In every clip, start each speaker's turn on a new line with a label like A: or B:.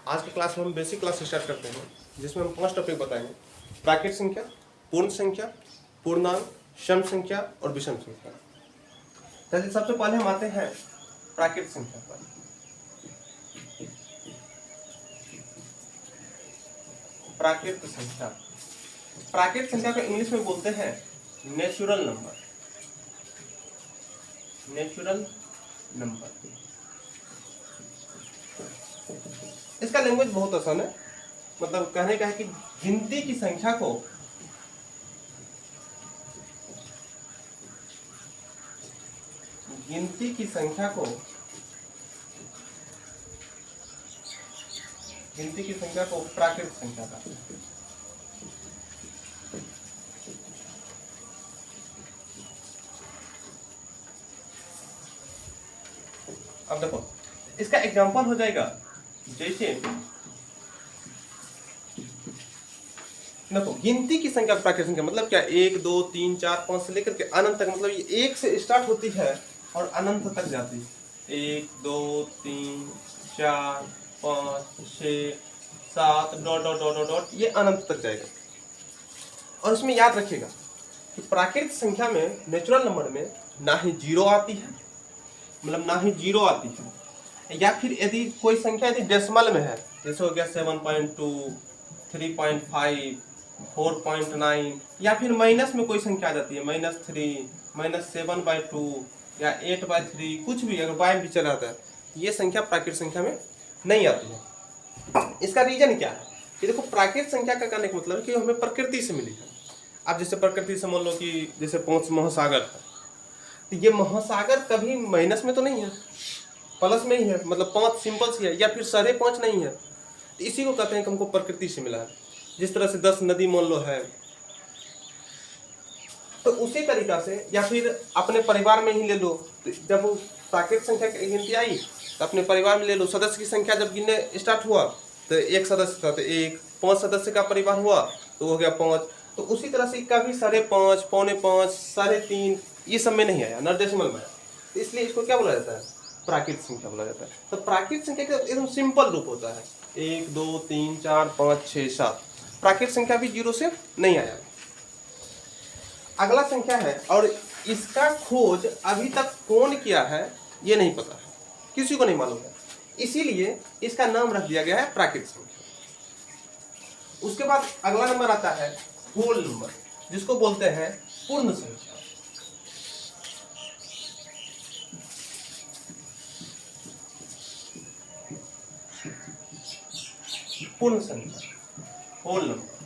A: आज की क्लास में हम बेसिक क्लास स्टार्ट करते हैं, जिसमें हम 5 टॉपिक बताएंगे। प्राकृत संख्या, पूर्ण संख्या, पूर्णांक, सम संख्या और विषम संख्या। चलिए सबसे पहले हम आते हैं प्राकृत संख्या पर। प्राकृत संख्या, प्राकृत संख्या को इंग्लिश में बोलते हैं नेचुरल नंबर। नेचुरल नंबर, इसका लैंग्वेज बहुत आसान है। मतलब कहने का है कि गिनती की संख्या को गिनती की संख्या को प्राकृत संख्या का अब देखो इसका एग्जांपल हो जाएगा, जैसे देखो गिनती की संख्या प्राकृत संख्या मतलब क्या, 1 2 3 4 5 से लेकर के अनंत तक। मतलब ये 1 से स्टार्ट होती है और अनंत तक जाती है। 1 2 3 4 5 6 7 dot dot dot dot dot, ये अनंत तक जाएगा। और इसमें याद रखिएगा कि प्राकृत संख्या में, नेचुरल नंबर में ना ही जीरो आती है, मतलब ना ही जीरो आती है, या फिर यदि कोई संख्या यदि डेसिमल में है, जैसे हो गया 7.2 3.5 4.9, या फिर माइनस में कोई संख्या आ जाती है, -3 -7/2 या 8/3, कुछ भी अगर बाय भी चला जाता है, ये संख्या प्राकृत संख्या में नहीं आती है। इसका रीजन क्या है कि देखो, प्राकृत संख्या का कहने का मतलब है कि हमें प्रकृति से मिली है। अब जैसे प्रकृति से मान लो कि जैसे 5 महासागर है, तो ये महासागर कभी माइनस में तो नहीं है, प्लस में ही है, मतलब 5 सिंपल सी है, या फिर 5.5 नहीं है। तो इसी को कहते हैं कि हमको प्रकृति से मिला है। जिस तरह से 10 नदी मान लो है, तो उसी तरीका से, या फिर अपने परिवार में ही ले लो, तो जब प्राकृत संख्या की गिनती आई तो अपने परिवार में ले लो, सदस्य की संख्या जब गिनने स्टार्ट हुआ तो 1 सदस्य था तो 1, 5 सदस्य का परिवार हुआ तो हो गया 5। तो उसी तरह से कभी 5.5 5.25 3.5 ये सब में नहीं आया, न डेसिमल में आया। तो इसलिए इसको क्या बोला जाता है, प्राकृत संख्या बोला जाता है। तो प्राकृत संख्या का एकदम सिंपल रूप होता है 1 2 3 4 5 6 7। प्राकृत संख्या भी जीरो से नहीं आया। अगला संख्या है, और इसका खोज अभी तक कौन किया है ये नहीं पता है, किसी को नहीं मालूम है, इसीलिए इसका नाम रख दिया गया है प्राकृत संख्या। उसके बाद अगला नंबर आता है होल नंबर, जिसको बोलते हैं पूर्ण संख्या। पूर्ण संख्या, होल नंबर।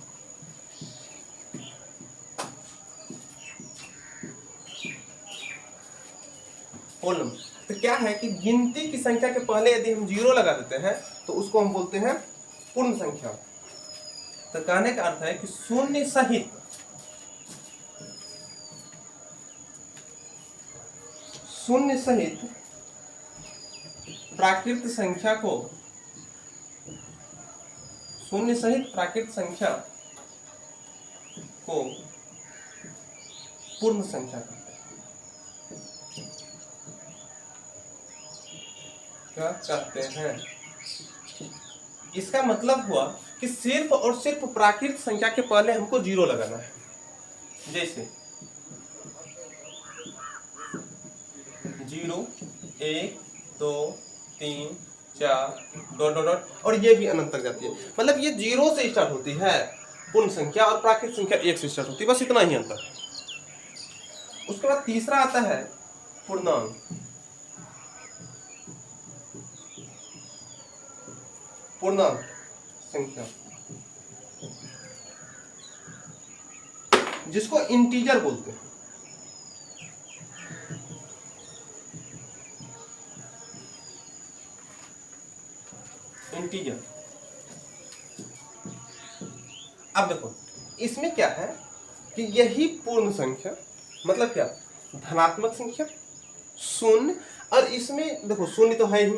A: होल नंबर तो क्या है कि गिनती की संख्या के पहले यदि हम जीरो लगा देते हैं तो उसको हम बोलते हैं पूर्ण संख्या। तो कहने का अर्थ है कि शून्य सहित प्राकृत संख्या को पूर्ण संख्या कहते हैं। क्या कहते हैं? इसका मतलब हुआ कि सिर्फ और सिर्फ प्राकृत संख्या के पहले हमको जीरो लगाना है। जैसे 0 1 2 3 4 डॉट डॉट डॉट, और ये भी अनंत तक जाती है। मतलब ये जीरो से स्टार्ट होती है पूर्ण संख्या, और प्राकृत संख्या 1 से स्टार्ट होती है, बस इतना ही अंतर। उसके बाद तीसरा आता है पूर्णांक। पूर्णांक संख्या, जिसको इंटीजर बोलते हैं। इंटीजर। अब देखो इसमें क्या है कि यही पूर्ण संख्या, मतलब क्या, धनात्मक संख्या, शून्य, और इसमें देखो शून्य तो है ही,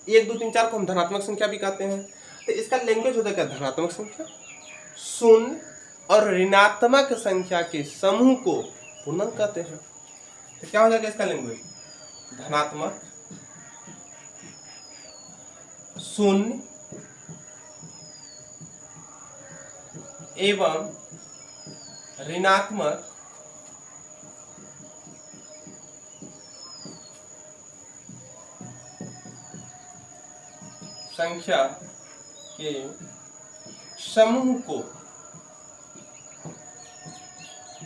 A: 1 2 3 4 को हम धनात्मक संख्या भी कहते हैं। तो इसका लैंग्वेज होता है क्या, धनात्मक संख्या, शून्य और ऋणात्मक संख्या के समूह को पूर्णांक कहते हैं। तो क्या हो जाएगा इसका लैंग्वेज, धनात्मक, शून्य एवं ऋणात्मक संख्या के समूह को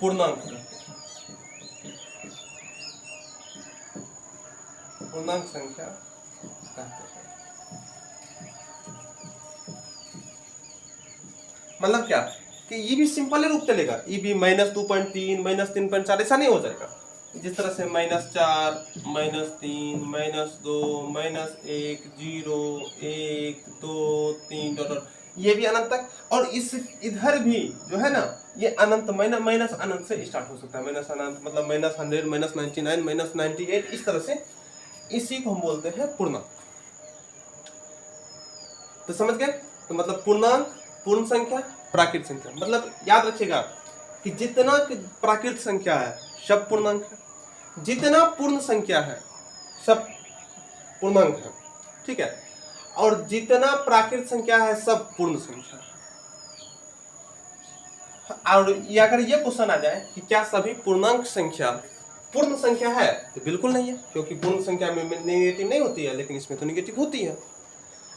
A: पूर्णांक कहते हैं। पूर्णांक संख्या कहते हैं। मतलब क्या कि ये भी सिंपल रूप चलेगा, ये भी -2.3 -3.4 ऐसा नहीं हो जाएगा। जिस तरह से -4 -3 -2 -1 0 1 2 3 डॉट, ये भी अनंत तक। और इस इधर भी जो है ना, ये अनंत माइनस अनंत से स्टार्ट हो सकता है। माइनस अनंत मतलब -100 -99 -98 इस तरह से, इसी को हम बोलते हैं पूर्णांक। तो समझ गए? तो मतलब पूर्णांक, पूर्ण संख्या, प्राकृत संख्या। मतलब याद रखिएगा कि जितना प्राकृत संख्या है सब पूर्णांक है, जितना पूर्ण संख्या है सब पूर्णांक है, ठीक है। और जितना प्राकृत संख्या है सब पूर्ण संख्या। और ये अगर ये क्वेश्चन आ जाए कि क्या सभी पूर्णांक संख्या पूर्ण संख्या है, तो बिल्कुल नहीं है, क्योंकि पूर्ण संख्या में नेगेटिव नहीं होती है, लेकिन इसमें तो नेगेटिव होती है।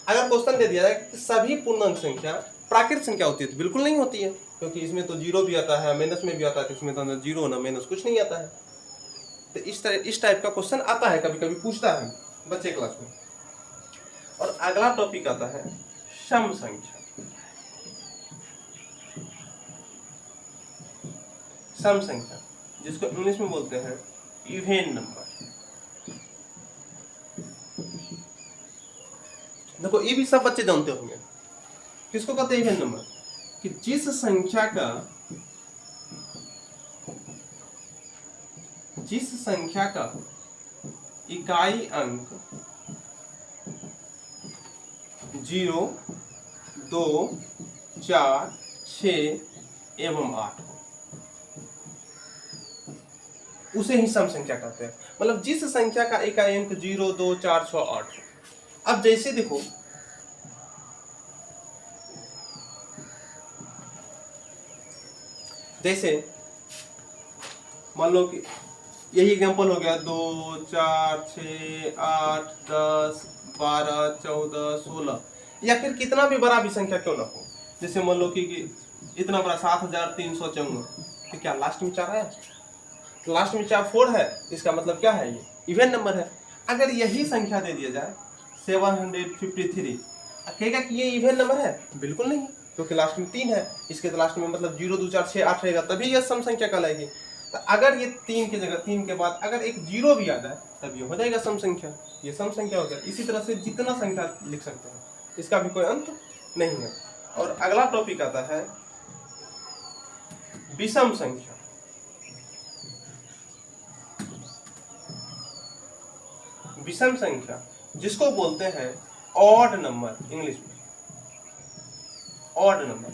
A: अगर क्वेश्चन दे दिया जाए कि सभी पूर्णांक संख्या प्राकृत संख्या होती है, तो बिल्कुल नहीं होती है, क्योंकि इसमें तो जीरो भी आता है, माइनस में भी आता है, तो इसमें तो जीरो ना माइनस कुछ नहीं आता है। तो इस टाइप का क्वेश्चन आता है, कभी कभी पूछता है बच्चे क्लास में। और अगला टॉपिक आता है सम संख्या। सम संख्या जिसको इंग्लिश में बोलते हैं इवेन नंबर। देखो ये भी सब बच्चे जानते होंगे, किसको कहते हैं इवेन नंबर? कि जिस संख्या का इकाई अंक 0 2 4 6 एवं 8 हो, उसे ही सम संख्या कहते हैं। मतलब जिस संख्या का इकाई अंक 0 2 4 6 8 हो। अब जैसे देखो, जैसे मान लो कि यही एग्जांपल हो गया 2 4 6 8 10 12 14 16, या फिर कितना भी बड़ा भी संख्या क्यों ना हो। जैसे मान लो कि इतना बड़ा 7354, तो क्या लास्ट में 4 आया? लास्ट में 4 है, इसका मतलब क्या है? ये इवेन नंबर है। अगर यही संख्या दे दिया जाए 753, कहेगा कि ये इवेन नंबर है? बिल्कुल नहीं है, क्योंकि लास्ट में 3 है। इसके तो लास्ट में मतलब 0 2 4 6 8 रहेगा, तभी यह सम संख्या कहलाएगी। तो अगर ये 3 की जगह 3 के बाद अगर एक 0 भी आ जाए, तब ये हो जाएगा सम संख्या। ये सम संख्या हो गया। इसी तरह से जितना संख्या लिख सकते हैं, इसका भी कोई अंत नहीं है। और अगला टॉपिक आता है विषम संख्या। विषम संख्या जिसको बोलते हैं ऑड नंबर, इंग्लिश में ऑड नंबर।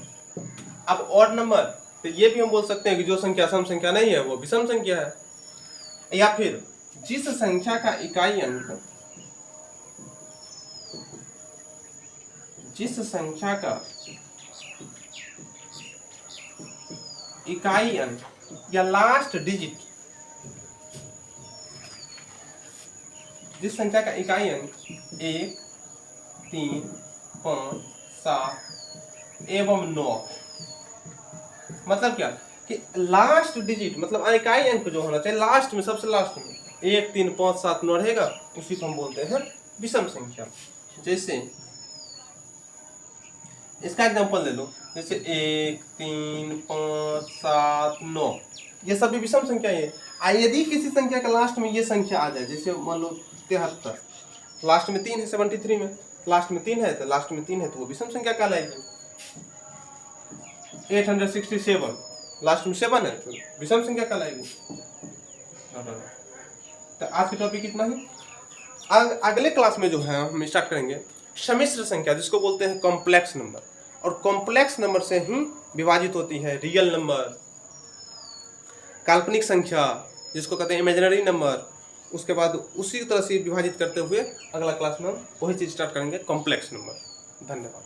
A: अब ऑड नंबर, तो ये भी हम बोल सकते हैं कि जो संख्या सम संख्या नहीं है वो विषम संख्या है। या फिर जिस संख्या का इकाई अंक, जिस संख्या का इकाई अंक या लास्ट डिजिट, जिस संख्या का इकाई अंक 1 3 5 7 एवं 9, मतलब क्या कि लास्ट डिजिट मतलब इकाई अंक जो होना चाहिए लास्ट में, सबसे लास्ट में 1 3 5 7 9 रहेगा, उसी को हम बोलते हैं विषम संख्या। जैसे इसका एग्जांपल ले लो, जैसे 1 3 5 7 9, ये सभी विषम संख्या है। यदि किसी संख्या का लास्ट में ये संख्या आ जाए, जैसे मान लो 73, लास्ट में 3 है, 73 में लास्ट में 3 है, तो लास्ट में 3 है तो वो विषम संख्या कहलाएगी। 867 लास्ट में 7 है तो विषम संख्या कहलाएगी। तो आज का टॉपिक इतना ही। अगले क्लास में जो है हम स्टार्ट करेंगे सम्मिश्र संख्या, जिसको बोलते हैं कॉम्प्लेक्स नंबर। और कॉम्प्लेक्स नंबर से ही विभाजित होती है रियल नंबर, काल्पनिक संख्या जिसको कहते हैं इमेजिनरी नंबर। उसके बाद उसी तरह से विभाजित करते हुए अगला क्लास में हम वही चीज स्टार्ट करेंगे, कॉम्प्लेक्स नंबर। धन्यवाद।